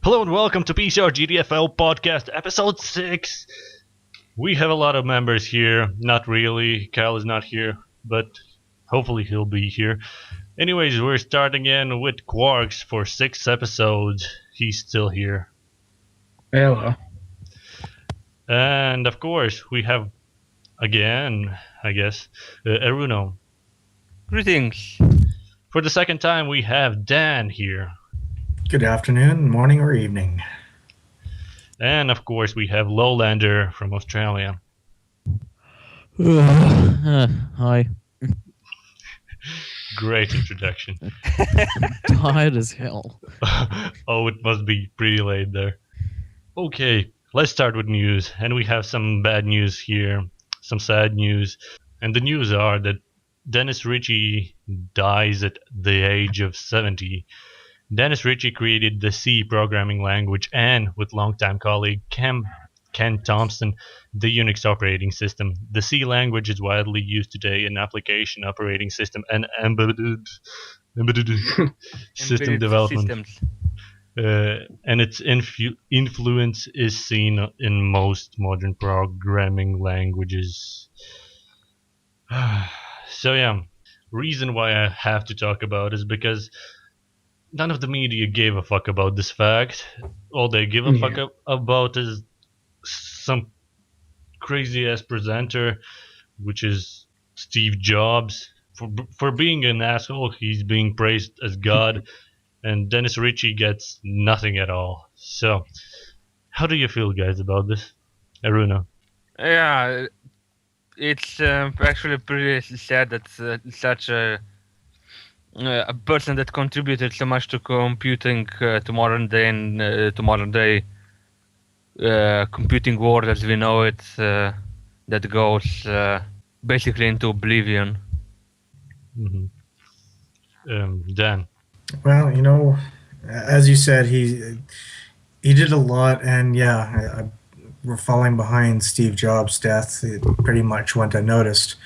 Hello and welcome to PCorGTFO podcast episode 6. We have a lot of members here. Not really. Kyle is not here, but hopefully he'll be here. Anyways, we're starting in with Qarx for 6 episodes. He's still here. Hello. And of course, we have, again, I guess, Erunno. Greetings. For the second time, we have Dan here. Good afternoon, morning, or evening. And of course, we have Lowlander from Australia. Hi. Great introduction. Tired as hell. Oh, it must be pretty late there. Okay, let's start with news. And we have some bad news here, some sad news. And the news are that Dennis Ritchie dies at the age of 70. Dennis Ritchie created the C programming language and, with longtime colleague Ken Thompson, the Unix operating system. The C language is widely used today in application operating system and embedded system development. And its influence is seen in most modern programming languages. So yeah, reason why I have to talk about is because none of the media gave a fuck about this fact. All they give a fuck about is some crazy ass presenter, which is Steve Jobs. For being an asshole, he's being praised as God, and Dennis Ritchie gets nothing at all. So, how do you feel, guys, about this? Erunno? Yeah, it's actually pretty sad that such a person that contributed so much to computing to modern day and to modern day computing world as we know it, that goes basically into oblivion. Dan? Well, as you said, he did a lot, and yeah, we're falling behind Steve Jobs' death. It pretty much went unnoticed.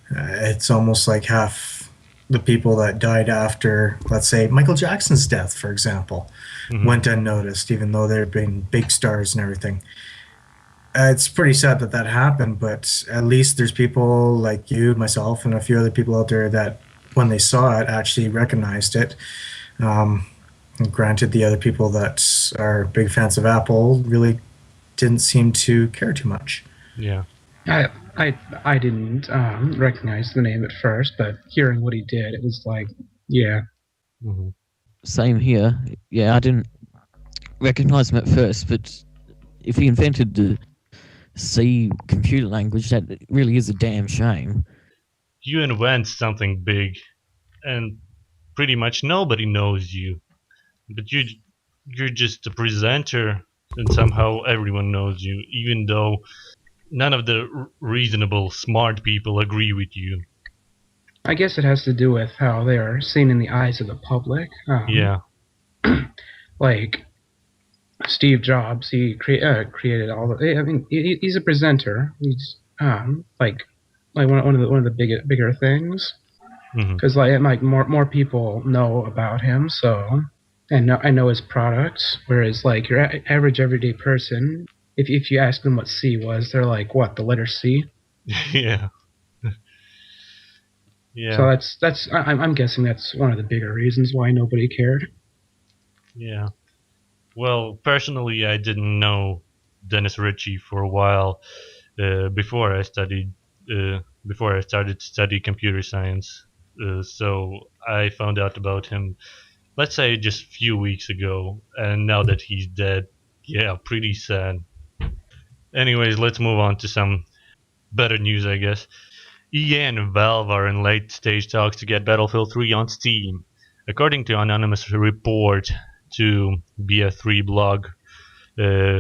It's almost like half the people that died after, let's say, Michael Jackson's death, for example, went unnoticed, even though they've been big stars and everything. It's pretty sad that happened, but at least there's people like you, myself, and a few other people out there that, when they saw it, actually recognized it. And granted, the other people that are big fans of Apple really didn't seem to care too much. Yeah. I didn't recognize the name at first, but hearing what he did, it was like, yeah. Same here. Yeah, I didn't recognize him at first, but if he invented the C computer language, that really is a damn shame. You invent something big, and pretty much nobody knows you. But you're just a presenter, and somehow everyone knows you, even though none of the reasonable, smart people agree with you. I guess it has to do with how they are seen in the eyes of the public. Yeah. Like Steve Jobs, he created all the. I mean, he's a presenter. He's like one of the bigger things. Because like more people know about him, so and I know his products. Whereas like your average everyday person, if you ask them what C was, they're like, what, the letter C? Yeah. Yeah. So that's I'm guessing that's one of the bigger reasons why nobody cared. Yeah. Well, personally, I didn't know Dennis Ritchie for a while before I started to study computer science. So I found out about him, let's say, just a few weeks ago, and now that he's dead, yeah, pretty sad. Anyways, let's move on to some better news, I guess. EA and Valve are in late-stage talks to get Battlefield 3 on Steam. According to an anonymous report to BF3 blog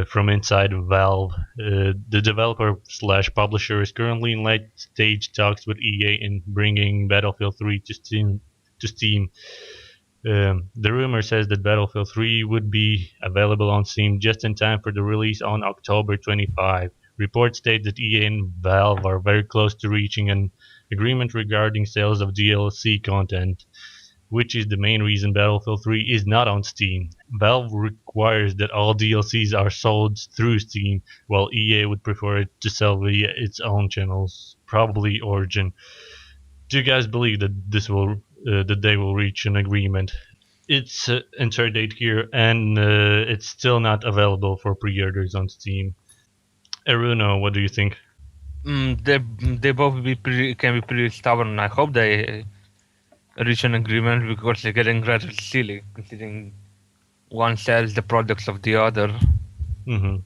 from inside Valve, the developer/publisher is currently in late-stage talks with EA in bringing Battlefield 3 to Steam. The rumor says that Battlefield 3 would be available on Steam just in time for the release on October 25. Reports state that EA and Valve are very close to reaching an agreement regarding sales of DLC content, which is the main reason Battlefield 3 is not on Steam. Valve requires that all DLCs are sold through Steam, while EA would prefer it to sell via its own channels, probably Origin. Do you guys believe that that they will reach an agreement? It's enter date here, and it's still not available for pre-orders on Steam. Erunno, what do you think? They both can be pretty stubborn. I hope they reach an agreement because they're getting rather silly, considering one sells the products of the other. Mm-hmm.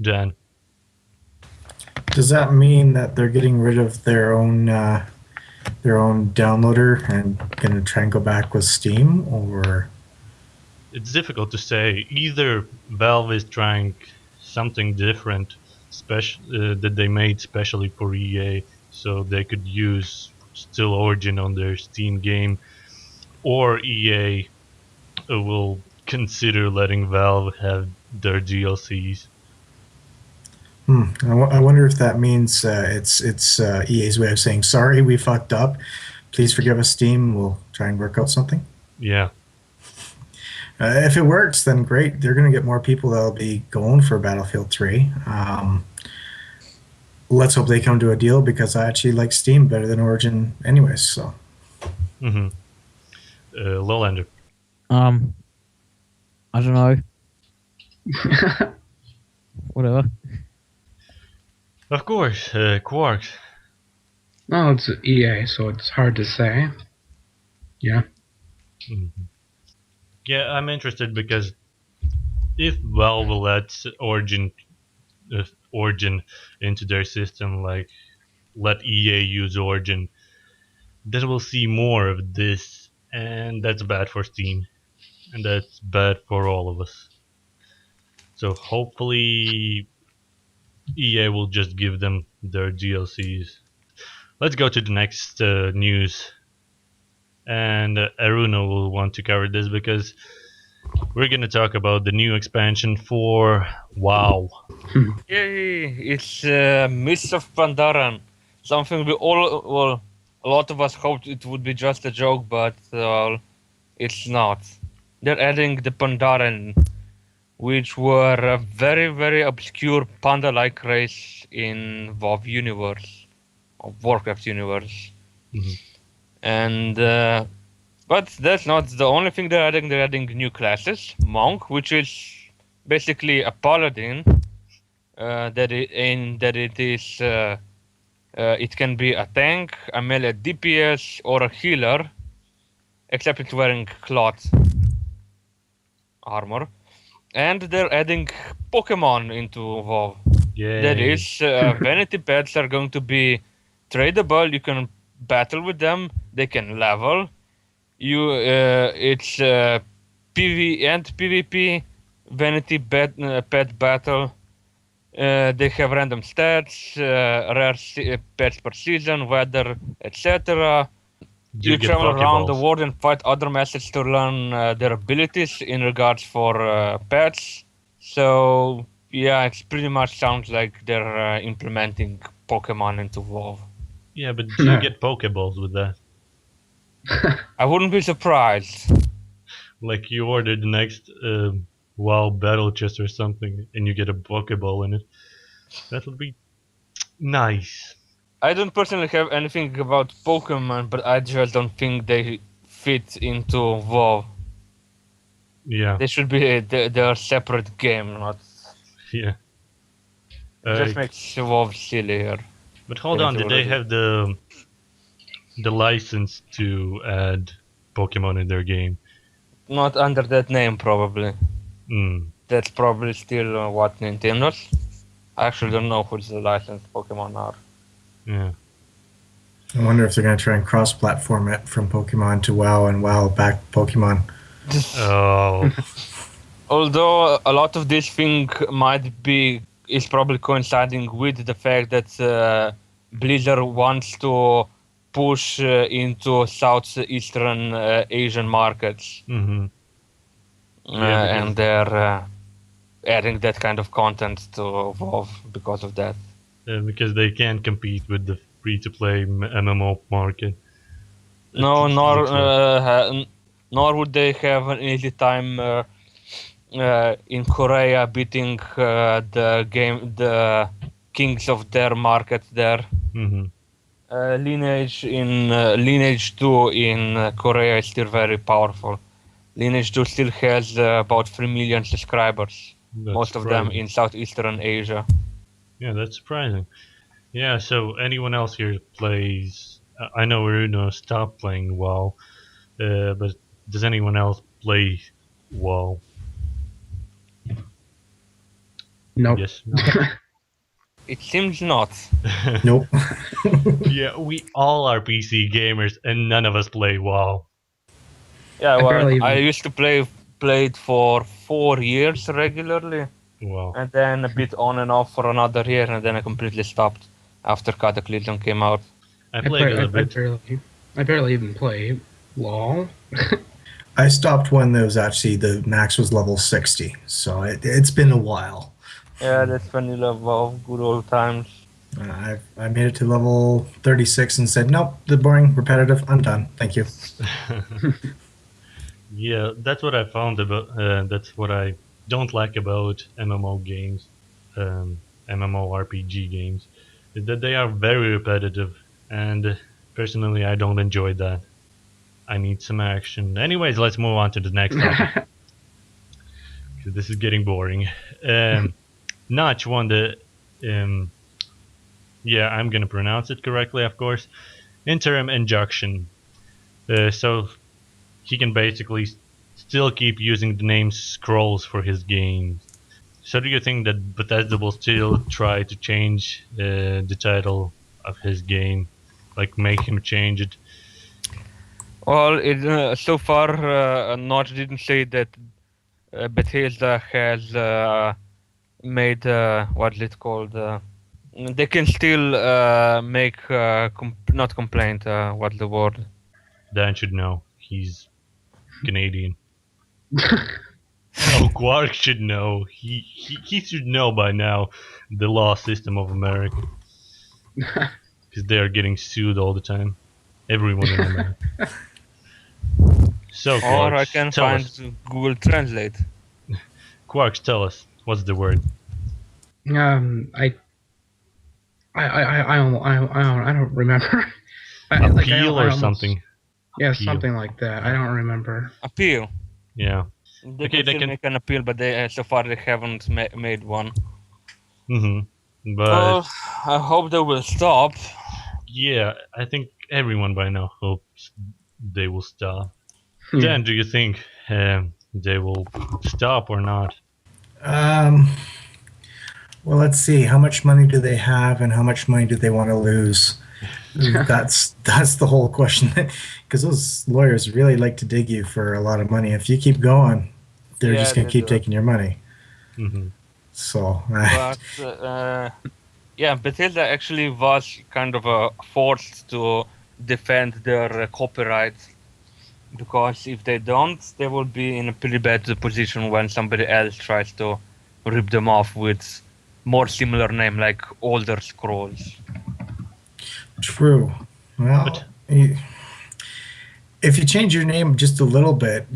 Dan? Does that mean that they're getting rid of their own downloader and going to try and go back with Steam, or? It's difficult to say. Either Valve is trying something different, that they made specially for EA, so they could use still Origin on their Steam game, or EA will consider letting Valve have their DLCs. I wonder if that means it's EA's way of saying, sorry, we fucked up. Please forgive us, Steam. We'll try and work out something. Yeah. If it works, then great. They're going to get more people that'll be going for Battlefield 3. Let's hope they come to a deal, because I actually like Steam better than Origin anyways. So. Mm-hmm. Lowlander. I don't know. Whatever. Of course, Qarx. No, it's EA, so it's hard to say. Yeah. Mm-hmm. Yeah, I'm interested because if Valve will let Origin into their system, like let EA use Origin, then we'll see more of this, and that's bad for Steam, and that's bad for all of us. So hopefully EA will just give them their DLCs. Let's go to the next news. And Erunno will want to cover this because we're going to talk about the new expansion for WoW. Yay! It's Mists of Pandaran. Something a lot of us hoped it would be just a joke, but it's not. They're adding the Pandaren, which were a very, very obscure panda-like race in WoW universe, or Warcraft universe. Mm-hmm. And but that's not the only thing they're adding. They're adding new classes. Monk, which is basically a paladin. It can be a tank, a melee DPS, or a healer, except it's wearing cloth armor. And they're adding Pokemon into WoW. Yay. That is, vanity pets are going to be tradable. You can battle with them. They can level. It's PvE and PvP vanity pet battle. They have random stats, rare pets per season, weather, etc. You travel around the world and fight other masters to learn their abilities in regards for pets. So yeah, it pretty much sounds like they're implementing Pokemon into WoW. Yeah, but do you get Pokeballs with that? I wouldn't be surprised. Like you order the next WoW battle chest or something, and you get a Pokeball in it. That would be nice. I don't personally have anything about Pokemon, but I just don't think they fit into WoW. Yeah. They should be they're a separate game, not. Yeah. It just makes WoW sillier. But hold on, did they have the license to add Pokemon in their game? Not under that name, probably. That's probably still what Nintendo's. I actually don't know who the licensed Pokemon are. Yeah. I wonder if they're going to try and cross-platform it from Pokemon to WoW and WoW back to Pokemon. Oh. Although a lot of this thing is probably coinciding with the fact that Blizzard wants to push into southeastern Asian markets. Mm-hmm. And they're adding that kind of content to WoW because of that. Because they can't compete with the free-to-play MMO market. No, nor would they have an easy time in Korea beating the kings of their market there. Hmm. Lineage 2 in Korea is still very powerful. Lineage 2 still has about 3 million subscribers, That's most of them surprising. in Southeastern Asia. Yeah, that's surprising. Yeah, so anyone else here plays? I know Erunno stopped playing WoW, but does anyone else play WoW? Nope. Yes, no. It seems not. Nope. Yeah, we all are PC gamers, and none of us play WoW. Yeah, I well, barely I even- used to played for 4 years regularly, Wow. and then a bit on and off for another year, and then I completely stopped after Cataclysm came out. I played a little bit. I barely even play LOL. I stopped when there was actually the max was level 60, so it's been a while. Yeah, that's vanilla WoW, good old times. I made it to level 36 and said, nope, the boring, repetitive, I'm done. Thank you. Yeah, that's what I found about. That's what I don't like about MMO games, MMORPG games, is that they are very repetitive, and personally, I don't enjoy that. I need some action. Anyways, let's move on to the next topic. 'Cause this is getting boring. Notch won the. Yeah, I'm gonna pronounce it correctly, of course. Interim injunction. So he can basically still keep using the name Scrolls for his games. So do you think that Bethesda will still try to change the title of his game, like make him change it? Well, so far, Notch didn't say that Bethesda has made what's it called? They can still make not complaint. What's the word? Dan should know. He's Canadian. Oh, Qarx should know. He should know by now the law system of America, because they are getting sued all the time. Everyone in America. So, Or I Qarx, can tell find us. Google Translate. Qarx, tell us. What's the word? I don't remember. Appeal or almost- something? Yeah, Appeal. something like that. I don't remember. Appeal. Yeah. They Okay, can they still can- make an appeal, but they so far they haven't made one. But Well, I hope they will stop. yeah, I think everyone by now hopes they will stop. Hmm. Dan, do you think they will stop or not? Well, let's see. How much money do they have, and how much money do they want to lose? That's the whole question. Because those lawyers really like to dig you for a lot of money. If you keep going, they're Yeah, just going they to keep do. taking your money. Hmm. So, But yeah, Bethesda actually was kind of forced to defend their copyright, because if they don't, they will be in a pretty bad position when somebody else tries to rip them off with more similar name like Older Scrolls. true. Well, But- if you change your name just a little bit,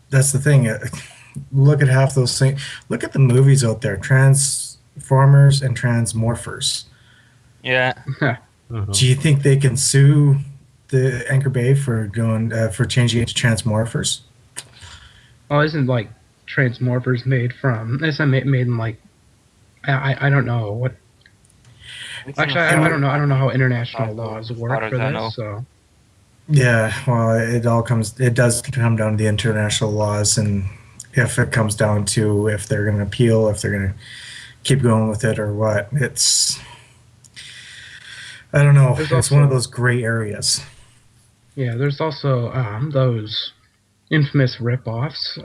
that's the thing. Look at half those things. Look at the movies out there, Transformers and Transmorphers. Yeah, Uh-huh. Do you think they can sue the Anchor Bay for changing it to Transmorphers? Oh, isn't like Transmorphers made from? Isn't made in like? I don't know what. it's Actually, not- I don't know. I don't know how international As laws far work as for I know. this. So Yeah, well, it does come down to the international laws, and if it comes down to if they're going to appeal, if they're going to keep going with it or what, I don't know. There's It's one of also- those gray areas. yeah, there's also those infamous ripoffs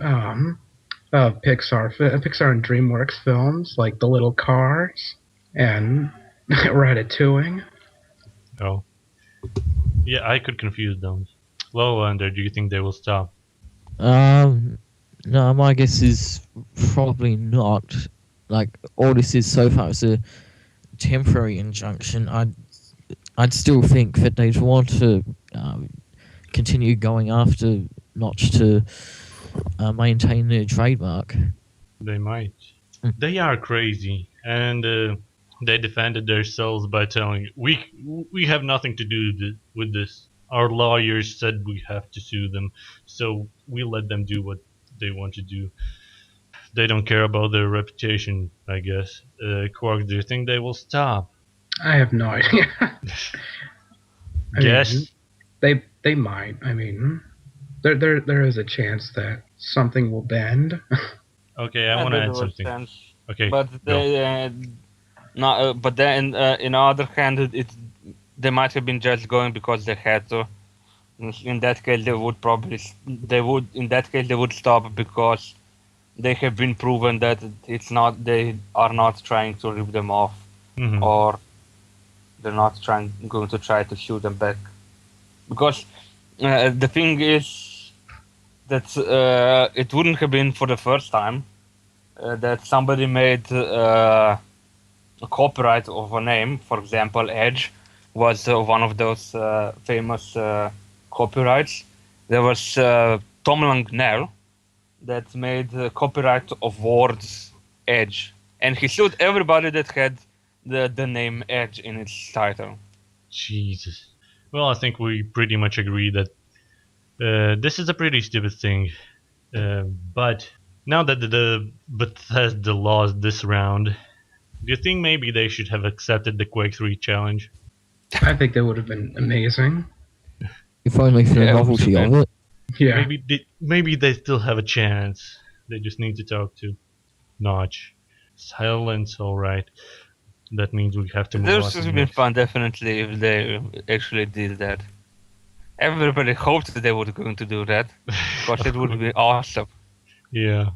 of Pixar and DreamWorks films like The Little Cars and Ratatouille. Oh. Yeah, I could confuse those. Lowlander, do you think they will stop? No, my guess is probably not. Like, all this is so far is a temporary injunction. I'd still think that they'd want to continue going after Notch to maintain their trademark. They might. Hmm. They are crazy, and they defended themselves by telling we have nothing to do with this. Our lawyers said we have to sue them, so we let them do what they want to do. They don't care about their reputation, I guess. Quark, do you think they will stop? I have no idea. I Guess. mean, they might. I mean, there is a chance that something will bend. Okay, I want to add something. Sense. Okay, But go. but then in the other hand, they might have been just going because they had to. In that case, they would stop because they have been proven that they are not trying to rip them off, Mhm. or they're not going to try to sue them back. Because the thing is that it wouldn't have been for the first time that somebody made a copyright of a name. For example, Edge was one of those famous copyrights. There was Tom Langnell that made copyright of words Edge, and he sued everybody that had the name Edge in its title. Jesus. Well, I think we pretty much agree that this is a pretty stupid thing. But now that the Bethesda lost this round, do you think maybe they should have accepted the Quake 3 challenge? I think that would have been amazing. If only for the Yeah, novelty of it. Yeah. Maybe they still have a chance. They just need to talk to Notch. Silence, all right. That means we have to move on. This to would the have been next. fun, definitely, if they actually did that. Everybody hoped that they were going to do that, because it would be awesome. Yeah.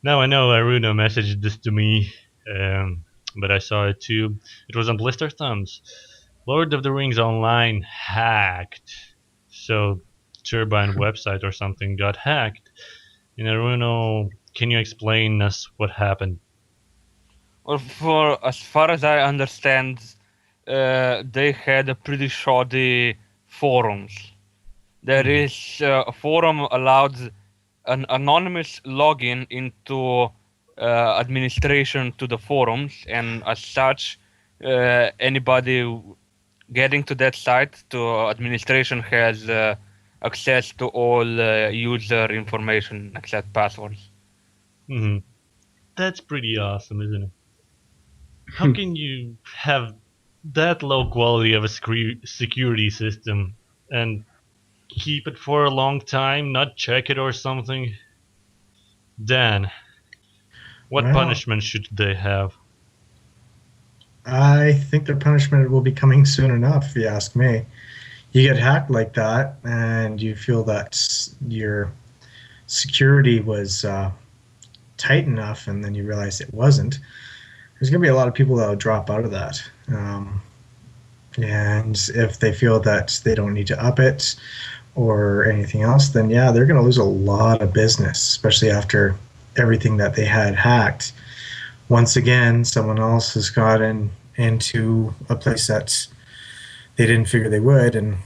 Now I know Erunno messaged this to me, but I saw it too. It was on Blister Thumbs. Lord of the Rings Online hacked. So Turbine website or something got hacked. And Erunno, can you explain us what happened? Well, for as far as I understand, they had a pretty shoddy forums. There is a forum allowed an anonymous login into administration to the forums, and as such, anybody getting to that site to administration has access to all user information except passwords. Hmm. That's pretty awesome, isn't it? How can you have that low quality of a security system and keep it for a long time, not check it or something? Dan, what Well, punishment should they have? I think their punishment will be coming soon enough, if you ask me. You get hacked like that, and you feel that your security was tight enough, and then you realize it wasn't. There's going to be a lot of people that will drop out of that. And if they feel that they don't need to up it or anything else, then yeah, they're going to lose a lot of business, especially after everything that they had hacked. Once again, someone else has gotten into a place that they didn't figure they would, and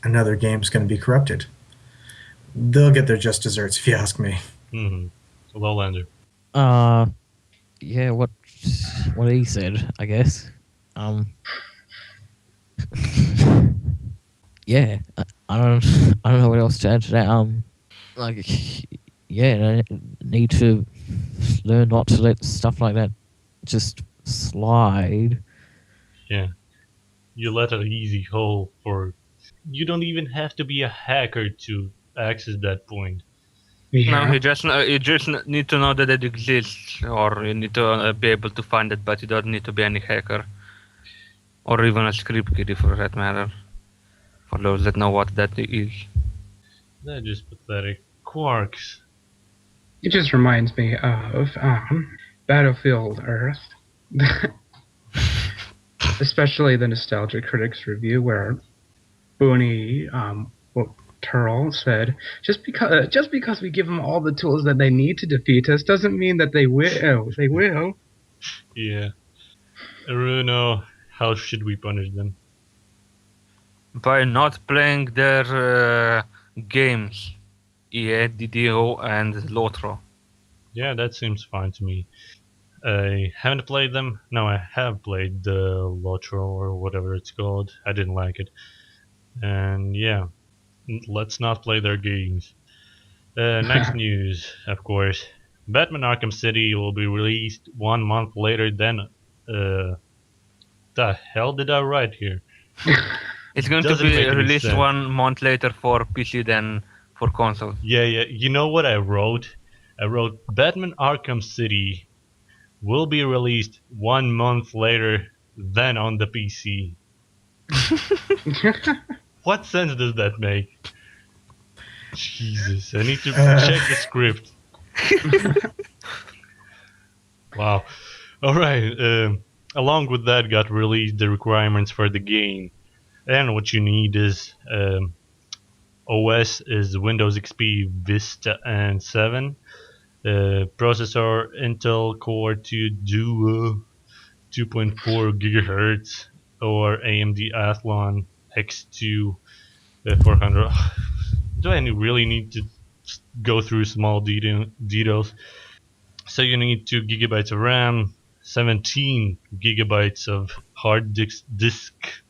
another game's going to be corrupted. They'll get their just desserts, if you ask me. Mm-hmm. Lowlander. Yeah, what he said, I guess. Yeah, I don't know what else to add to that. Like, yeah, they need to learn not to let stuff like that just slide. Yeah. You let an easy hole for. You don't even have to be a hacker to access that point. Yeah. No, you just need to know that it exists, or you need to be able to find it, but you don't need to be any hacker, or even a script kiddie for that matter. For those that know what that is. That's just pathetic. Qarx. It just reminds me of Battlefield Earth. Especially the Nostalgia Critics review where Booney, Turl said, just because we give them all the tools that they need to defeat us doesn't mean that they will. They will. Yeah. Erunno, how should we punish them? By not playing their games, EA, DDO, and Lotro. Yeah, that seems fine to me. I haven't played them. No, I have played the Lotro or whatever it's called. I didn't like it. And yeah, let's not play their games. Next news, of course. Batman Arkham City will be released 1 month later than. The hell did I write here? It's going to Doesn't be make any released sense. 1 month later for PC than for console. Yeah. You know what I wrote? I wrote Batman Arkham City will be released 1 month later than on the PC. What sense does that make? Jesus, I need to check the script. Wow. Alright, along with that got released the requirements for the game. And what you need is OS is Windows XP Vista and 7. Processor Intel Core 2 Duo 2.4 GHz or AMD Athlon X2 400. Do I really need to go through small details? So you need 2 gigabytes of RAM, 17 gigabytes of hard disk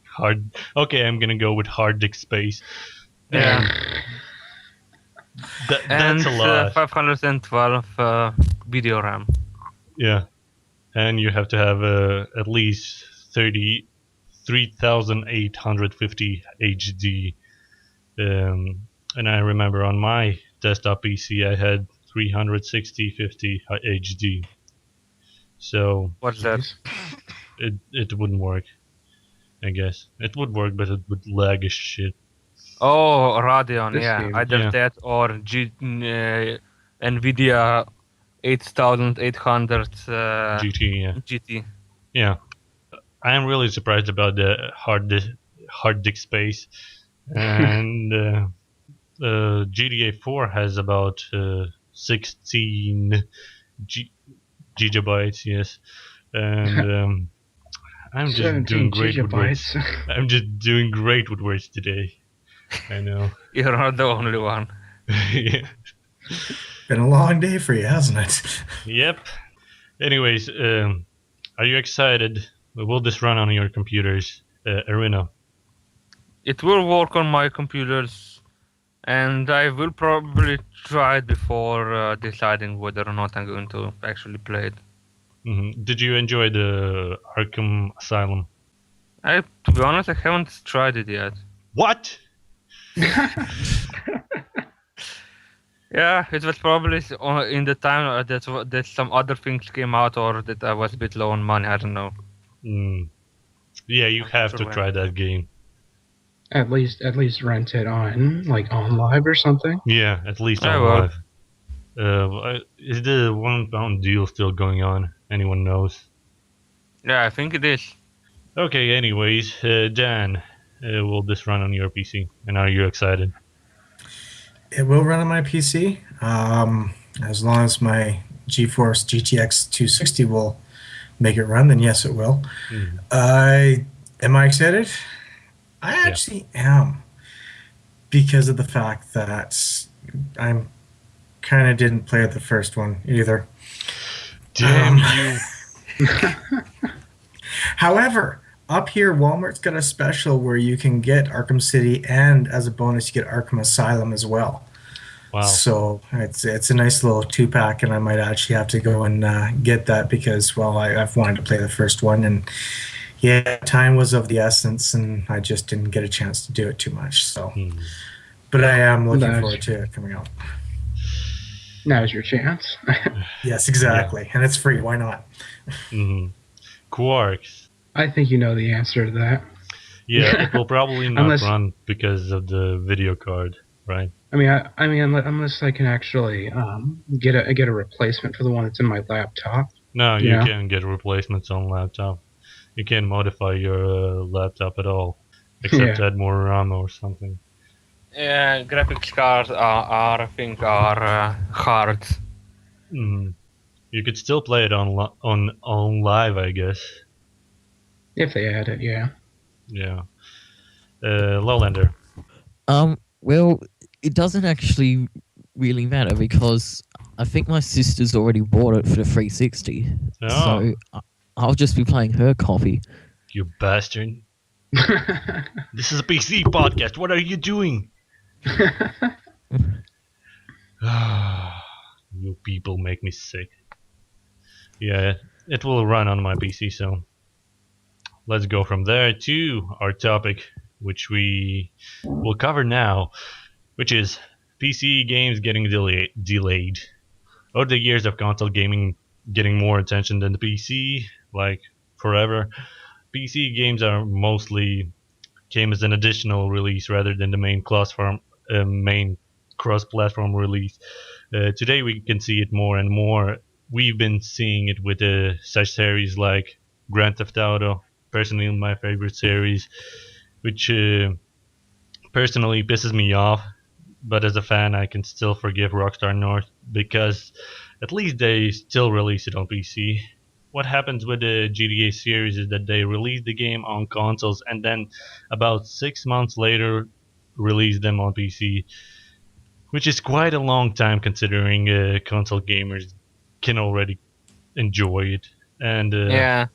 hard. Okay, I'm gonna go with hard disk space. Yeah. That's a lot. 512 video RAM. Yeah, and you have to have at least 33,850 HD. And I remember on my desktop PC I had 360/50 HD. So What's that? it wouldn't work. I guess it would work, but it would lag as shit. Oh, Radeon, This yeah. game, Either yeah. that or NVIDIA 8800 GT, yeah. GT. Yeah, I am really surprised about the hard disk space, and GTA 4 has about 16 gigabytes, yes, and I'm just 17 doing great with words. gigabytes. I'm just doing great with words today. I know. You're not the only one. Yeah. Been a long day for you, hasn't it? Yep. Anyways, are you excited? Will this run on your computers, Erunno? It will work on my computers, and I will probably try it before deciding whether or not I'm going to actually play it. Mm-hmm. Did you enjoy the Arkham Asylum? To be honest, I haven't tried it yet. What? Yeah, it was probably in the time that some other things came out, or that I was a bit low on money. I don't know. Yeah, you have to try that game. At least rent it on live or something. Yeah, at least I on will. live. Is the £1 deal still going on? Anyone knows? Yeah, I think it is. Okay, anyways, Dan, will this run on your PC? And are you excited? It will run on my PC, as long as my GeForce GTX 260 will make it run. Then yes, it will. Am I excited? I actually am, because of the fact that I'm kind of didn't play the first one either. Damn you! However, up here, Walmart's got a special where you can get Arkham City, and as a bonus, you get Arkham Asylum as well. Wow. So it's a nice little 2-pack, and I might actually have to go and get that because, well, I've wanted to play the first one, and yeah, time was of the essence, and I just didn't get a chance to do it too much. So, but I am looking forward to it coming out. Now's your chance. Yes, exactly, and it's free. Why not? Qarx. I think you know the answer to that. Yeah, it will probably not Unless- run because of the video card, right? I mean, unless I can actually get a replacement for the one that's in my laptop. No, you Yeah. can't get replacements on laptop. You can't modify your laptop at all, except add more RAM or something. Graphics cards are I think hard. You could still play it on live, I guess. If they add it, yeah. Yeah. Lowlander. Well, it doesn't actually really matter because I think my sister's already bought it for the 360. Oh, So I'll just be playing her copy. you bastard. This is a PC podcast. What are you doing? You people make me sick. Yeah, it will run on my PC, so let's go from there to our topic, which we will cover now, which is PC games getting delayed. Over the years of console gaming getting more attention than the PC, like forever, PC games are mostly came as an additional release rather than the main cross-platform release. Today we can see it more and more. We've been seeing it with such series like Grand Theft Auto, personally my favorite series, which personally pisses me off. But as a fan, I can still forgive Rockstar North because at least they still release it on PC. What happens with the GTA series is that they release the game on consoles and then about 6 months later release them on PC, which is quite a long time considering console gamers can already enjoy it. And Yeah.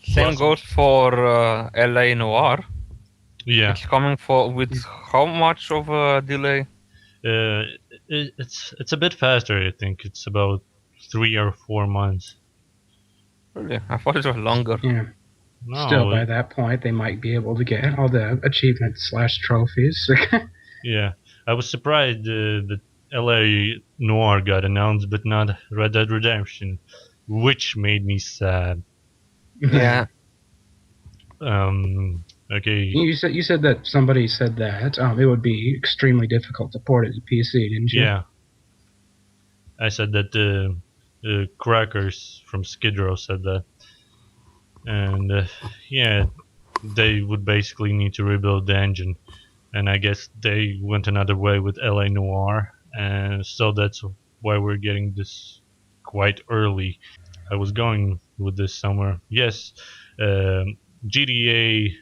Same plus- goes for LA Noir. yeah, It's coming for with how much of a delay? it's a bit faster. I think it's about 3 or 4 months. Really? I thought it was longer. Yeah. No, Still, by that point, they might be able to get all the achievements/trophies. yeah, I was surprised that LA Noir got announced, but not Red Dead Redemption, which made me sad. Yeah. Okay. You said that somebody said that it would be extremely difficult to port it to PC, didn't you? Yeah. I said that the crackers from Skid Row said that. And yeah, they would basically need to rebuild the engine. And I guess they went another way with LA Noir. And so that's why we're getting this quite early. I was going with this somewhere. Yes, GTA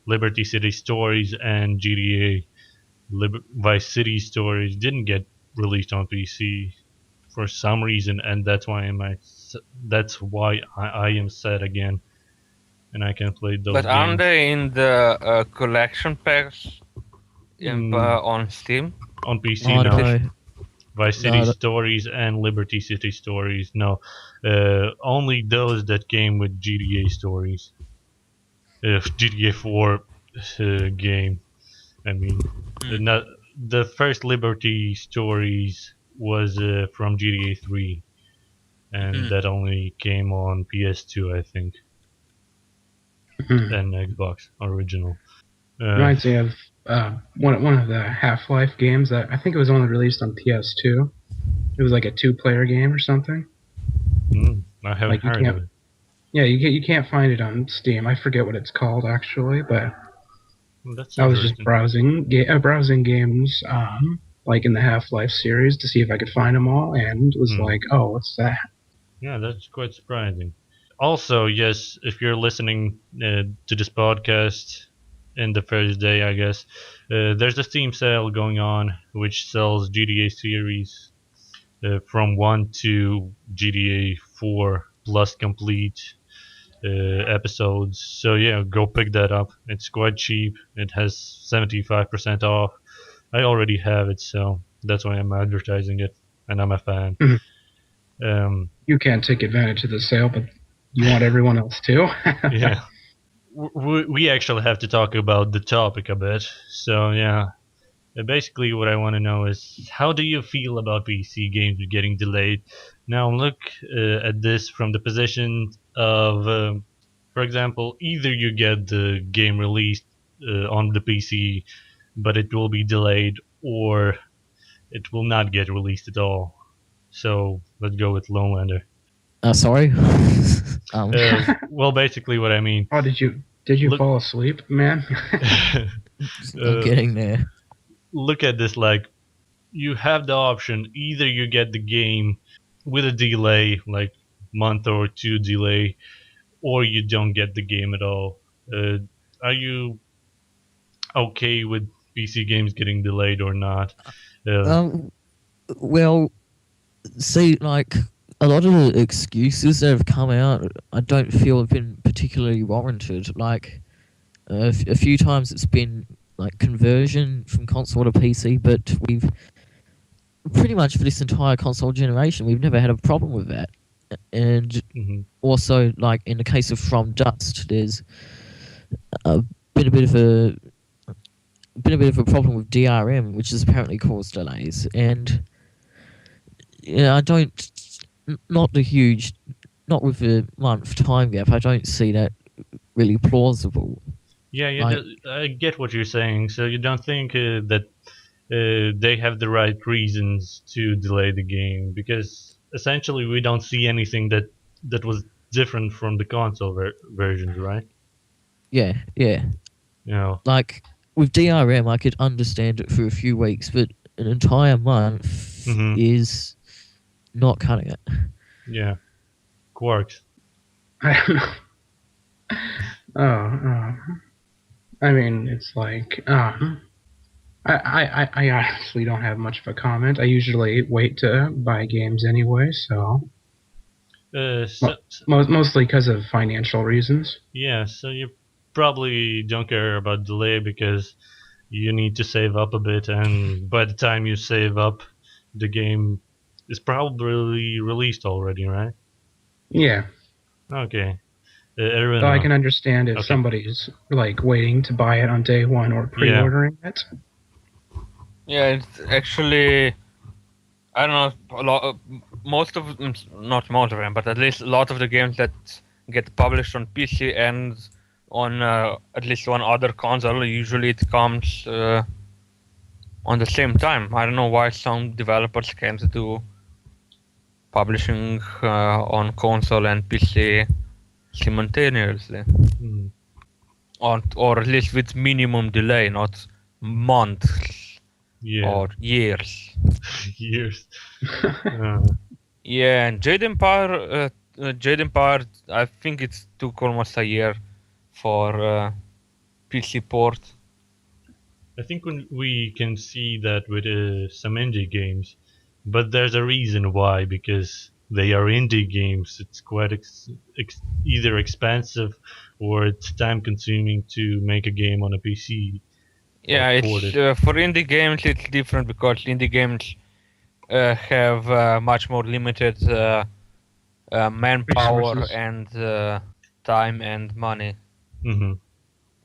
Liberty City Stories and GTA Vice City Stories didn't get released on PC for some reason, and that's why I am sad again, and I can play those But aren't games. they in the collection packs on Steam? On PC, Oh, no. no. Vice City No, Stories and Liberty City Stories, no. Only those that came with GTA Stories. GTA 4 game. I mean, the first Liberty Stories was from GTA 3, and that only came on PS2, I think, and Xbox original. Reminds me of one of the Half-Life games that I think it was only released on PS2. It was like a 2-player game or something. I haven't Like you heard can't- of it. Yeah, you can't find it on Steam. I forget what it's called actually, but That's I was just interesting. browsing games like in the Half-Life series to see if I could find them all, and was like, oh, what's that? Yeah, that's quite surprising. Also, yes, if you're listening to this podcast in the first day, I guess, there's a Steam sale going on which sells GTA series from 1 to GTA 4 plus complete episodes. So yeah, go pick that up. It's quite cheap. It has 75% off. I already have it, so that's why I'm advertising it, and I'm a fan. You can't take advantage of the sale, but you want everyone else to. Yeah. We actually have to talk about the topic a bit. So yeah, basically what I want to know is how do you feel about PC games getting delayed? Now look at this from the position of, for example, either you get the game released on the PC, but it will be delayed, or it will not get released at all. So let's go with Lowlander. Sorry. Well, basically what I mean. Oh, did you Look- fall asleep, man? I'm getting there. Look at this, like, you have the option, either you get the game with a delay, like month or two delay, or you don't get the game at all. Are you okay with PC games getting delayed or not? Well, See, like a lot of the excuses that have come out, I don't feel have been particularly warranted. Like a few times it's been like conversion from console to PC, but we've pretty much for this entire console generation, we've never had a problem with that. And Hmm. also, like in the case of From Dust, there's been a bit of a problem with DRM, which has apparently caused delays. And yeah, I don't, not the huge, not with a month time gap. I don't see that really plausible. Yeah, Like, I get what you're saying. So you don't think that they have the right reasons to delay the game, because essentially we don't see anything that was different from the console versions, right? yeah, yeah. You know, Like with DRM, I could understand it for a few weeks, but an entire month Mhm. is not cutting it. yeah, Quarks. I don't know. I mean, it's like, I honestly don't have much of a comment. I usually wait to buy games anyway, so So, mostly because of financial reasons. yeah, so you probably don't care about delay because you need to save up a bit, and by the time you save up, the game is probably released already, right? Yeah, Okay. so I Erunno. can understand if Okay. somebody's like waiting to buy it on day one or pre-ordering it. Yeah, it's actually, I don't know, most of, not most of them, but at least a lot of the games that get published on PC and on at least one other console, usually it comes on the same time. I don't know why some developers can't do publishing on console and PC simultaneously, Mhm. or at least with minimum delay, not months Yeah. or years. Years. Yeah, and Jade Empire, I think it took almost a year for PC port. I think we can see that with some indie games, but there's a reason why, because they are indie games. It's quite either expensive or it's time consuming to make a game on a PC. Yeah, it's ported. for indie games it's different because indie games have much more limited manpower Resources. and time and money Hmm.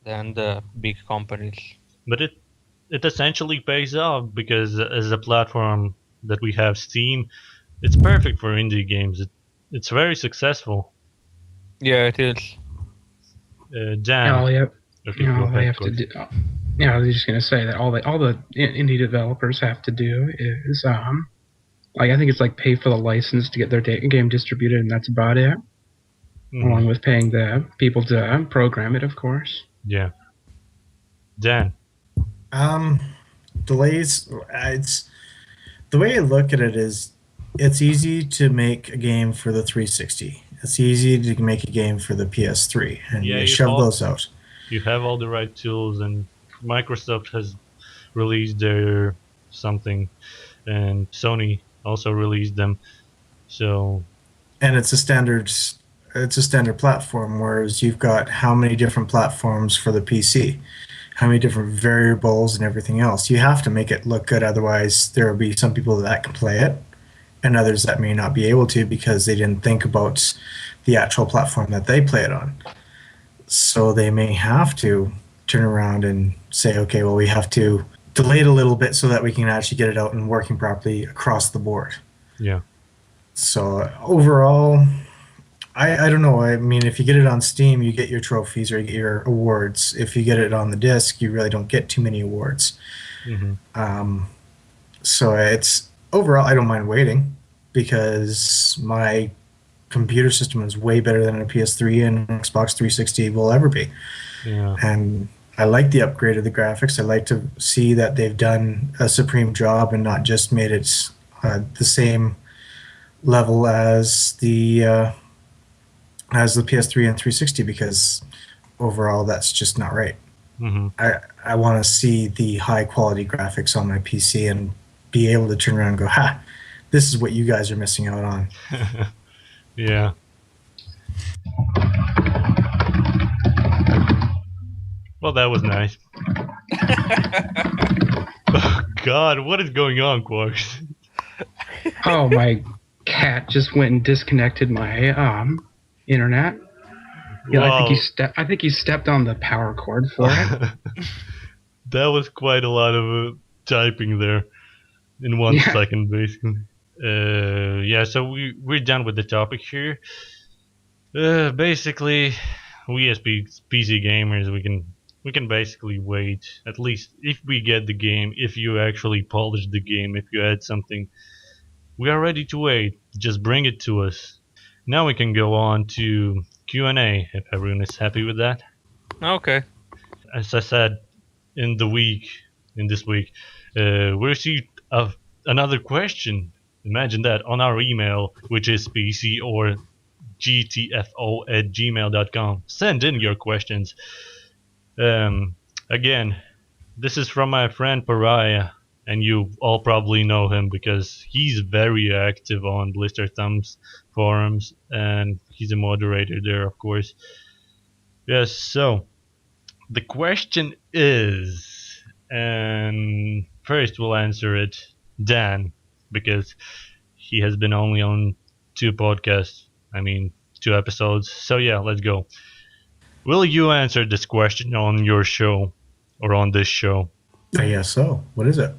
than the big companies. But it essentially pays off because as a platform that we have Steam, it's perfect for indie games. It's very successful. Yeah, it is. Dan. All you have, Okay, go all they ahead, have to Coach. do. Yeah, I was just gonna say that all the indie developers have to do is like I think it's like pay for the license to get their game distributed, and that's about it. Mhm. Along with paying the people to program it, of course. Yeah. Dan. Delays. It's the way I look at it is, it's easy to make a game for the 360. It's easy to make a game for the PS3, and Yeah, you you shove thought- those out. You have all the right tools, and Microsoft has released their something, and Sony also released them. So And it's a standard platform, whereas you've got how many different platforms for the PC, how many different variables and everything else. You have to make it look good, otherwise there will be some people that can play it and others that may not be able to because they didn't think about the actual platform that they play it on. So they may have to turn around and say, okay, well, we have to delay it a little bit so that we can actually get it out and working properly across the board. yeah. So overall, I don't know. I mean, if you get it on Steam, you get your trophies or you get your awards. If you get it on the disc, you really don't get too many awards. Hmm. So it's overall, I don't mind waiting because my computer system is way better than a PS3 and Xbox 360 will ever be. Yeah. And I like the upgrade of the graphics. I like to see that they've done a supreme job and not just made it the same level as the PS3 and 360, because overall that's just not right. Hmm. I want to see the high quality graphics on my PC and be able to turn around and go, ha, This is what you guys are missing out on. Yeah. Well, that was nice. Oh God, what is going on, Qarx? Oh, my cat just went and disconnected my internet. Yeah, I think he stepped on the power cord for it. That was quite a lot of typing there in 1 second, basically. Yeah, so we're done with the topic here. Basically, we as PC gamers, we can basically wait. At least if we get the game, if you actually polish the game, if you add something, we are ready to wait. Just bring it to us. Now we can go on to Q&A if everyone is happy with that. Okay. As I said, in this week, we received another question. Imagine that, on our email, which is PCorGTFO@gmail.com. Send in your questions. Again, this is from my friend Pariah, and you all probably know him because he's very active on Blister Thumbs forums, and he's a moderator there, of course. Yes, so the question is, and first we'll answer it, Dan, because he has been only on 2 episodes. So yeah, let's go. Will you answer this question on your show or on this show? I guess so. What is it?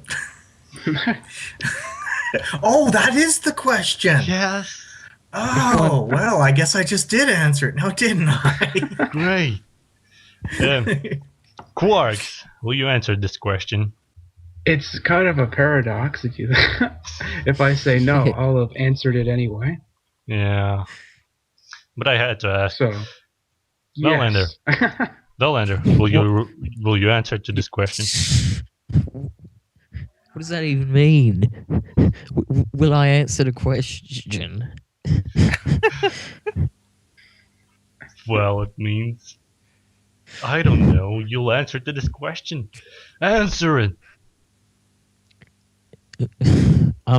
Oh, that is the question. Yes. Oh, well, I guess I just did answer it now, didn't I? Great. Qarx, will you answer this question? It's kind of a paradox if I say no, I'll have answered it anyway. Yeah. But I had to ask. So, Lowlander. yes. Lowlander, will you answer to this question? What does that even mean? Will I answer the question? Well, it means, I don't know, you'll answer to this question. Answer it.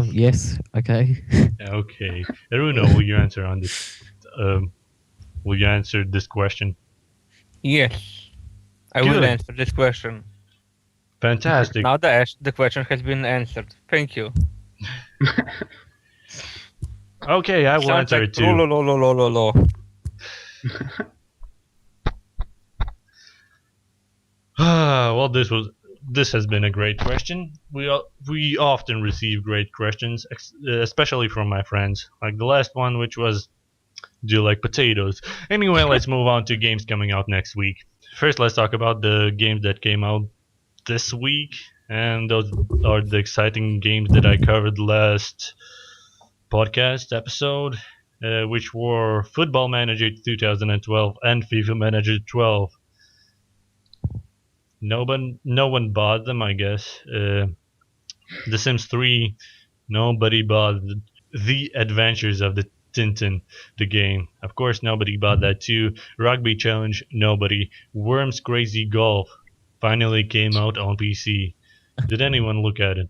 Yes, okay. Okay. Erunno, will you answer on this? Will you answer this question? Yes. I Good. will answer this question. Fantastic. Now the question has been answered. Thank you. Okay, I will Sounds answer like it too. Well, this has been a great question. We often receive great questions, especially from my friends. Like the last one, which was, do you like potatoes? Anyway, let's move on to games coming out next week. First, let's talk about the games that came out this week, and those are the exciting games that I covered last podcast episode, which were Football Manager 2012 and FIFA Manager 12. No one bought them, I guess. The Sims 3, nobody bought the Adventures of the Tintin, the game. Of course, nobody bought that too. Rugby Challenge, nobody. Worms Crazy Golf finally came out on PC. Did anyone look at it?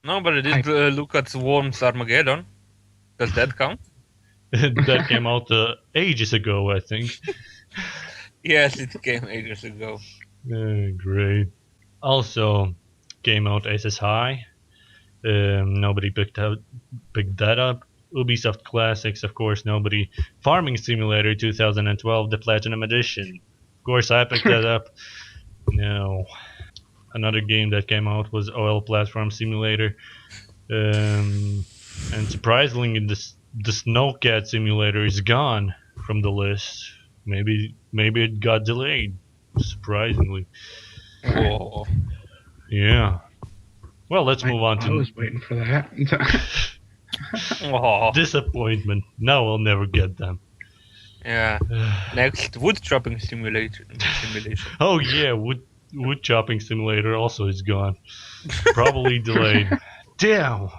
Nobody did look at Worms Armageddon. Does that count? That came out ages ago, I think. Yes, it came ages ago. Great. Also came out SS High. Nobody picked that up. Ubisoft Classics, of course, nobody. Farming Simulator 2012, the Platinum Edition. Of course, I picked that up. No. Another game that came out was Oil Platform Simulator. And surprisingly, the Snowcat Simulator is gone from the list. Maybe it got delayed. Surprisingly. Whoa. Yeah. Well, let's move on to... I was waiting for that. Oh. Disappointment. No, I'll never get them. Yeah. Next, wood chopping simulation. Oh yeah, wood chopping simulator also is gone. Probably delayed. Damn.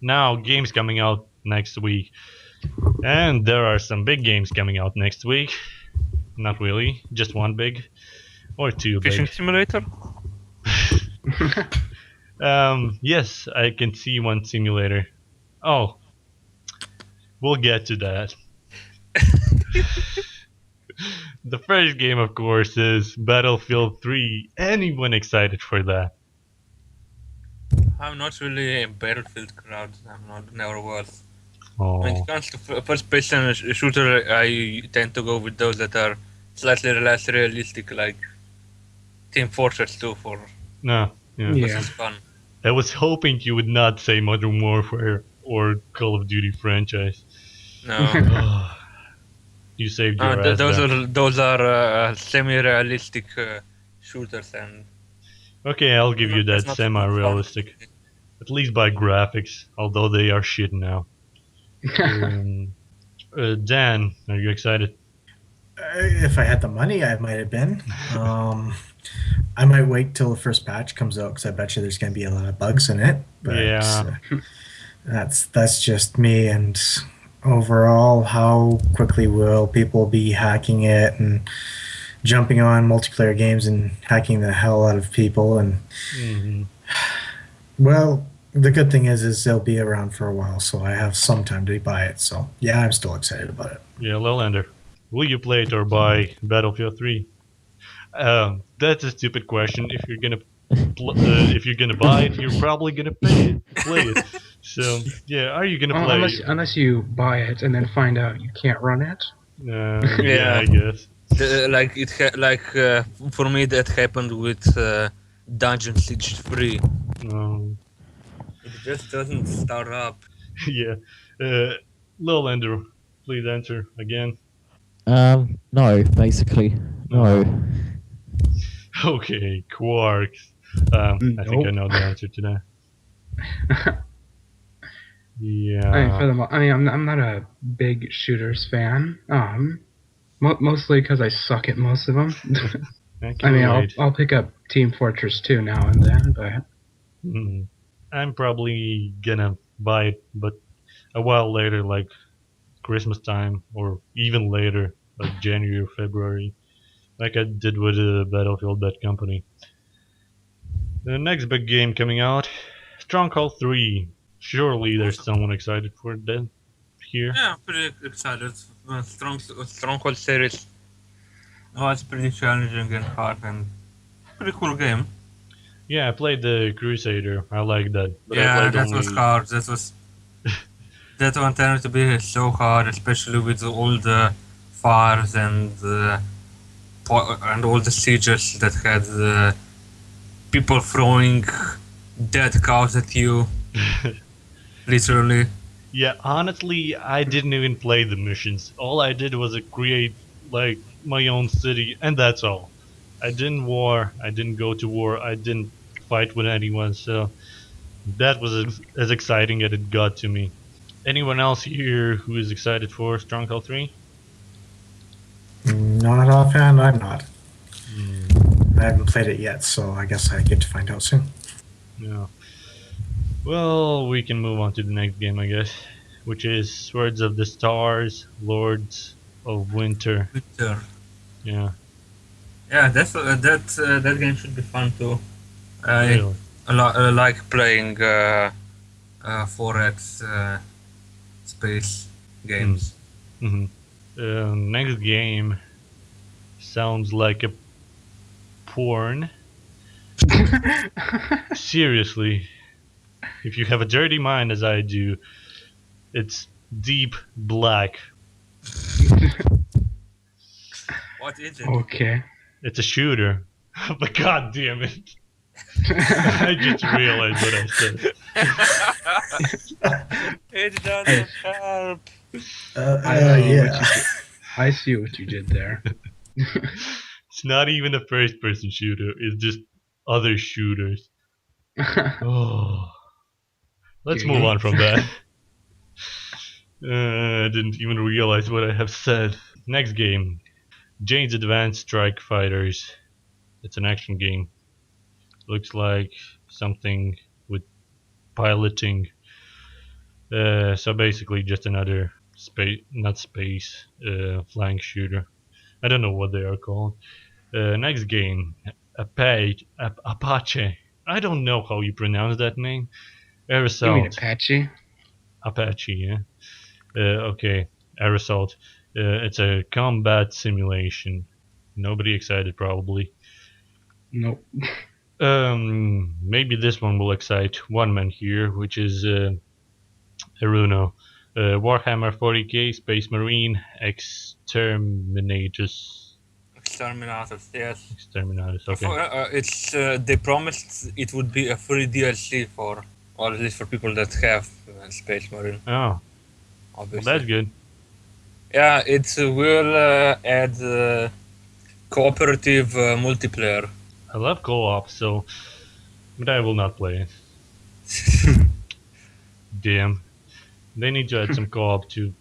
Now, games coming out next week. And there are some big games coming out next week. Not really, just one big. Or two Fishing big. simulator? Yes, I can see one simulator. Oh, we'll get to that. The first game, of course, is Battlefield 3. Anyone excited for that? I'm not really a Battlefield crowd. I'm not, never was. When Oh, it comes to first-person shooter, I tend to go with those that are slightly less realistic, like Team Fortress 2 for no. Yeah. Yeah. fun. I was hoping you would not say Modern Warfare or Call of Duty franchise. No, Oh, you saved your ass there. those are semi-realistic shooters, and Okay, I'll give you that's that not so much fun. semi-realistic. At least by graphics, although they are shit now. Dan, are you excited? If I had the money, I might have been. I might wait till the first patch comes out because I bet you there's going to be a lot of bugs in it. But Yeah. that's just me. And overall, how quickly will people be hacking it and jumping on multiplayer games and hacking the hell out of people? And hmm well, the good thing is they'll be around for a while, so I have some time to buy it. So yeah, I'm still excited about it. Yeah, Lowlander. Will you play it or buy Battlefield 3? That's a stupid question. If you're gonna buy it, you're probably gonna play it. So yeah, are you gonna play? Unless you buy it and then find out you can't run it. Yeah, Yeah. I guess. For me that happened with Dungeon Siege 3. No. It just doesn't start up. Yeah. Lowlander, please answer again. No, basically. No. Okay, Qarx. I think I know the answer to that. Yeah. I'm not a big shooters fan. Mostly because I suck at most of them. I'll pick up Team Fortress 2 now and then, but I'm probably gonna buy it, but a while later, like Christmas time, or even later, like January or February, like I did with Battlefield Bad Company. The next big game coming out, Stronghold 3. Surely there's someone excited for that here. Yeah, I'm pretty excited. Stronghold series was pretty challenging and hard and pretty cool game. Yeah, I played the Crusader. I like that. But Yeah, I played that was hard. That one turned to be so hard, especially with all the fires and all the sieges that had people throwing dead cows at you. Literally. Yeah, honestly, I didn't even play the missions. All I did was create like my own city, and that's all. I didn't go to war, I didn't fight with anyone, so that was as exciting as it got to me. Anyone else here who is excited for Stronghold 3? Not offhand, I'm not. I haven't played it yet, so I guess I get to find out soon. Yeah. Well, we can move on to the next game, I guess, which is Swords of the Stars, Lords of Winter. Yeah. Yeah, that game should be fun too. Really? I like playing 4X space games. Next game sounds like a porn. Seriously, if you have a dirty mind as I do, it's Deep Black. What is it? Okay. It's a shooter. But god damn it. I just realized what I said. It doesn't help. Yeah. I see what you did there. It's not even a first person shooter, it's just other shooters. Oh. Let's move on from that. I didn't even realize what I have said. Next game, Jane's Advanced Strike Fighters. It's an action game. Looks like something with piloting. So basically just another flying shooter. I don't know what they are called. Next game, Apache. I don't know how you pronounce that name. You mean Aerosalt. Apache? Apache, yeah. Okay, Aerosalt. It's a combat simulation. Nobody excited, probably. Nope. Maybe this one will excite one man here, which is Erunno. Warhammer 40k, Space Marine, Exterminatus. Exterminators, yes. Exterminatus, okay. They promised it would be a free DLC for, or at least for people that have Space Marine, Oh, well, obviously. that's good. Yeah, it will add cooperative multiplayer. I love co-op, so... But I will not play it. Damn. They need to add some co-op to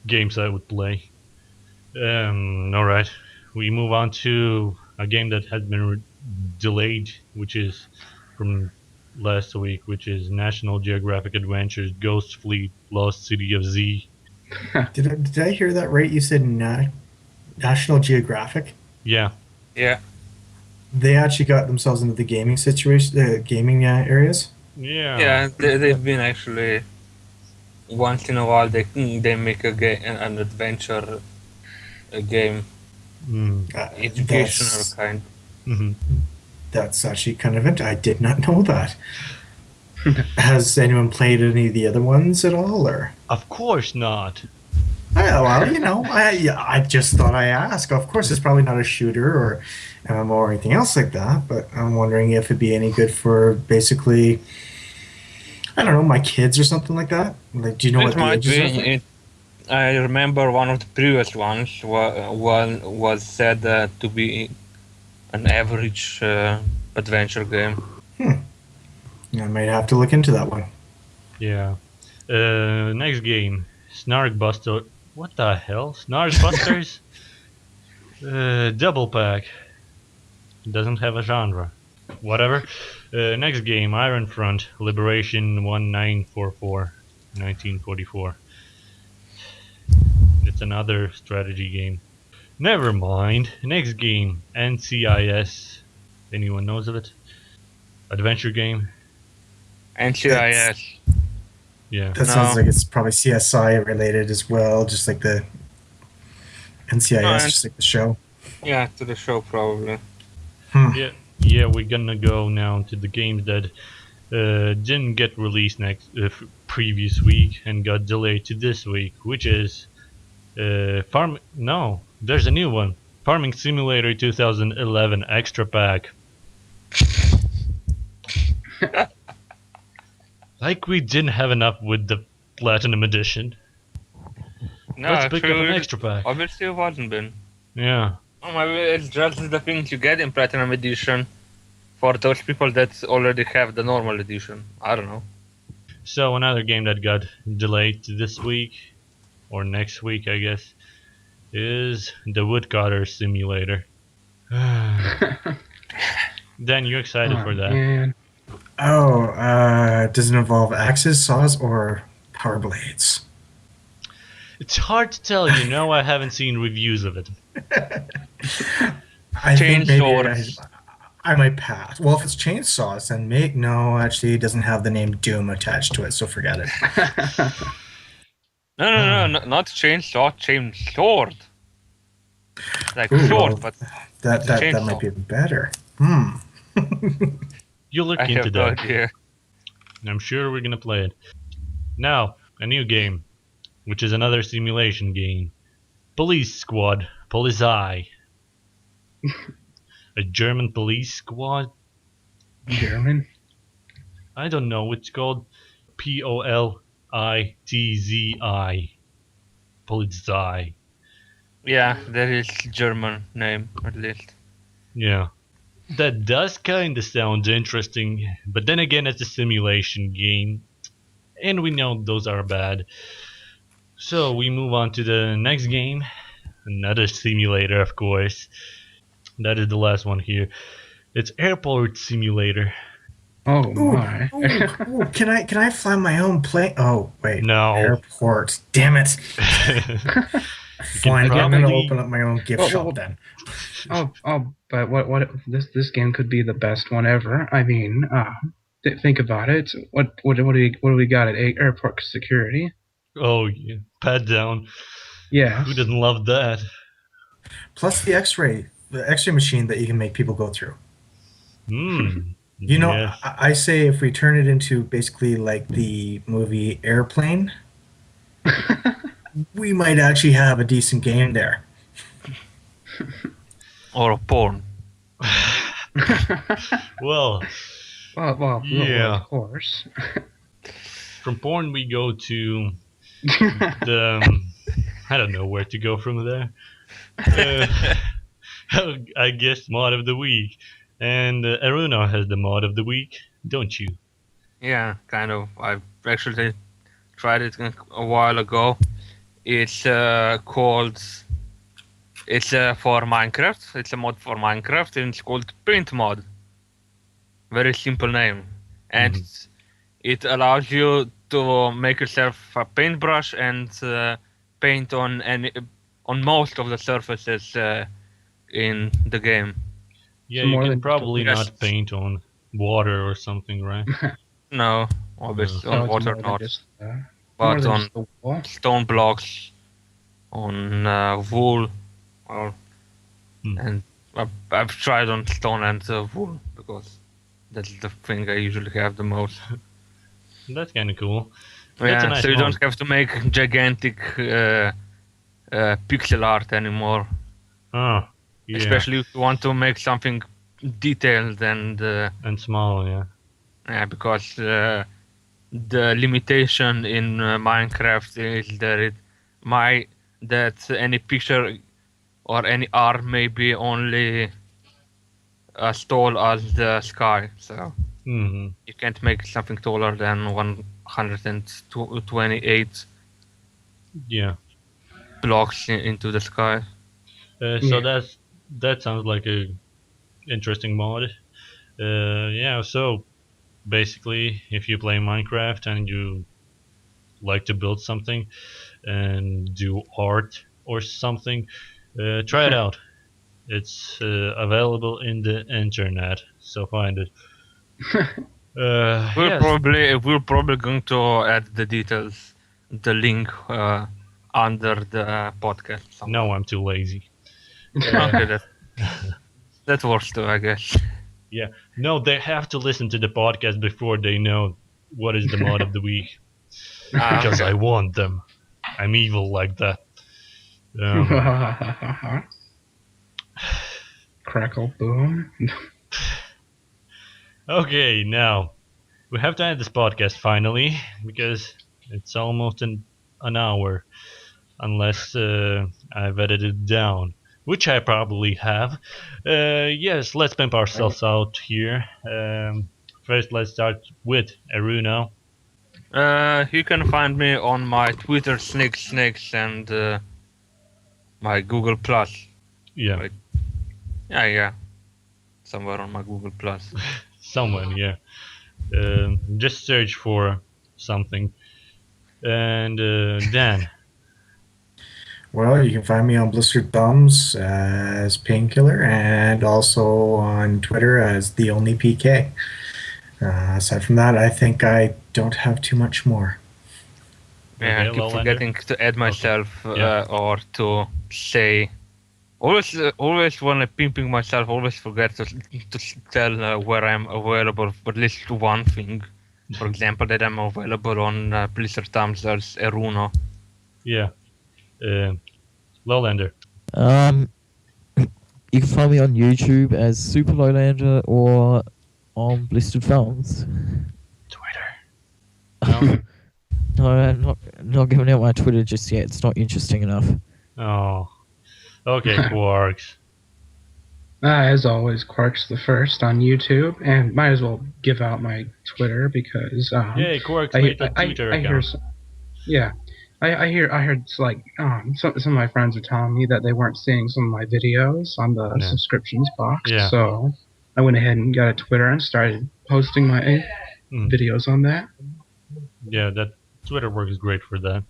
games I would play. Alright. We move on to a game that has been delayed, which is from last week, which is National Geographic Adventures Ghost Fleet Lost City of Z. Did I hear that right? You said National Geographic? Yeah. Yeah. They actually got themselves into the gaming situation, gaming areas. Yeah. Yeah, they've been actually, once in a while they make an adventure game, educational kind. Mm-hmm. That's actually kind of it. I did not know that. Has anyone played any of the other ones at all, or? Of course not. Oh, well, you know, I just thought I ask. Of course, it's probably not a shooter or MMO or anything else like that, but I'm wondering if it'd be any good for basically, I don't know, my kids or something like that. Like, do you know It what the might ages are? be. I remember one of the previous ones was said to be an average adventure game. I might have to look into that one. Yeah. Next game. Snarkbuster. What the hell? Snarkbusters? Double pack. Doesn't have a genre. Whatever. Next game. Iron Front. Liberation 1944. 1944. It's another strategy game. Never mind. Next game. NCIS. Anyone knows of it? Adventure game? NCIS. Yeah. That sounds like it's probably CSI related as well, just like the NCIS, just like the show. Yeah, to the show probably. Yeah, we're gonna go now to the games that didn't get released previous week and got delayed to this week, which is No, there's a new one. Farming Simulator 2011 Extra Pack. Like we didn't have enough with the Platinum Edition. No, Let's pick up an actually, extra pack. obviously it wasn't been. Yeah. Oh, maybe it's just the things you get in Platinum Edition for those people that already have the normal edition. I don't know. So another game that got delayed to this week, or next week I guess, is the Woodcutter Simulator. Dan, you excited for that? Man. Does it involve axes, saws, or power blades? It's hard to tell, you know, I haven't seen reviews of it. I think maybe Chainsaws. I might pass. Well, if it's chainsaws, then no, actually, it doesn't have the name Doom attached to it, so forget it. No, not chainsaw, sword. Like Ooh, sword, well, but that chainsaw. might be better. You look I into have no that. idea. And I'm sure we're gonna play it. Now, a new game, which is another simulation game. Police Squad, Polizei. A German police squad? German? I don't know, it's called Politzi. Polizei. Yeah, there is German name at least. Yeah. That does kinda sound interesting, but then again it's a simulation game. And we know those are bad. So we move on to the next game. Another simulator, of course. That is the last one here. It's Airport Simulator. Oh Ooh, my. ooh, can I fly my own plane? Oh wait, No. airport. Damn it! Fine, I'm going to probably- open up my own gift Well, shop well, then. But what this game could be the best one ever. I mean, think about it. What do we got at airport security? Oh, yeah. Pat down. Yes. Who doesn't love that? Plus the X-ray machine that you can make people go through. You know, yes. I say if we turn it into basically like the movie Airplane, we might actually have a decent game there. Or porn. Well, yeah. Of course. From porn we go to the I don't know where to go from there. I guess mod of the week, and Erunno has the mod of the week, don't you? Yeah, kind of. I've actually tried it a while ago. It's called. It's for Minecraft. It's a mod for Minecraft, and it's called Paint Mod. Very simple name, and it allows you to make yourself a paintbrush and paint on most of the surfaces in the game. Yeah, So you more can than probably just- not paint on water or something, right? No, obviously So on it's water more than not, just, more but than on just the wall. stone blocks, on wool, or and I've tried on stone and wool because that's the thing I usually have the most. That's kind of cool. That's a Yeah, nice so you mod. don't have to make gigantic pixel art anymore. Oh, yeah. Especially if you want to make something detailed and And small, yeah. yeah, because the limitation in Minecraft is that any picture or any art may be only as tall as the sky, so hmm you can't make something taller than 128 Yeah. blocks into the sky. So that sounds like a interesting mod. Yeah, so basically, if you play Minecraft and you like to build something and do art or something, try it out. It's available in the internet, so find it. We're probably going to add the details, the link under the podcast. somewhere. No, I'm too lazy. Okay, that works too, I guess. Yeah. No, they have to listen to the podcast before they know what is the mod of the week. Because I want them. I'm evil like that. Crackle boom. Okay, now we have to end this podcast finally because it's almost an hour, unless I've edited it down, which I probably have. Yes, let's pimp ourselves out here. First, let's start with Erunno. You can find me on my Twitter snakes and my Google Plus. Yeah, Right. Yeah, somewhere on my Google Plus. someone, yeah. Just search for something. And Dan. Well, you can find me on Blistered Thumbs as Painkiller and also on Twitter as The Only PK. Aside from that, I think I don't have too much more. Yeah, I Okay, keep Lowlander? forgetting to add myself Yeah. or to say. Always when I'm pimping myself, always forget to tell where I'm available for at least one thing. For example, that I'm available on Blizzard Thumbs as Erunno. Yeah. Lowlander. You can find me on YouTube as Super Lowlander or on Blistered Thumbs. Twitter. No, I'm not giving out my Twitter just yet. It's not interesting enough. Oh. Okay, Qarx. As always, Qarx the First on YouTube, and might as well give out my Twitter because Yay, Qarx I, made a I, Twitter I hear, account. some, yeah, I heard it's like some of my friends are telling me that they weren't seeing some of my videos on the Yeah. subscriptions box, Yeah. so I went ahead and got a Twitter and started posting my Mm. videos on that. Yeah, that Twitter works great for that.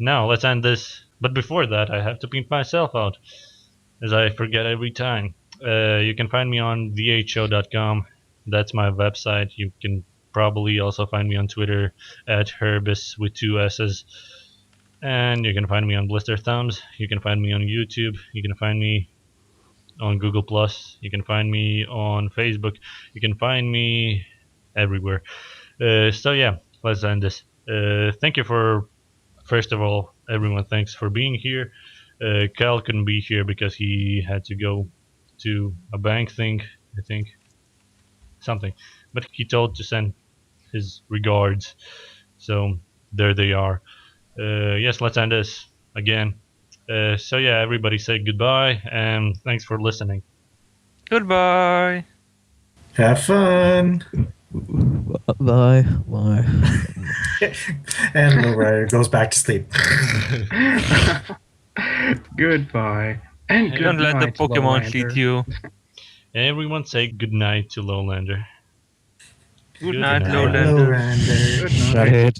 Now let's end this. But before that, I have to pimp myself out, as I forget every time. You can find me on theshow.com. That's my website. You can probably also find me on Twitter at Herbis with 2 S's. And you can find me on Blister Thumbs. You can find me on YouTube. You can find me on Google Plus. You can find me on Facebook. You can find me everywhere. So yeah, let's end this. Thank you for, first of all, everyone. Thanks for being here. Kyle couldn't be here because he had to go to a bank thing, I think, something. But he told to send his regards. So there they are. Yes, let's end this again. So yeah, everybody say goodbye and thanks for listening. Goodbye. Have fun. Bye. Bye. And Lowrider goes back to sleep. Goodbye. And Don't let the goodbye to Pokemon Lowlander. cheat you. Everyone say goodnight to Lowlander. Good night, night. Lowlander. Lowlander. Good night. Shut it.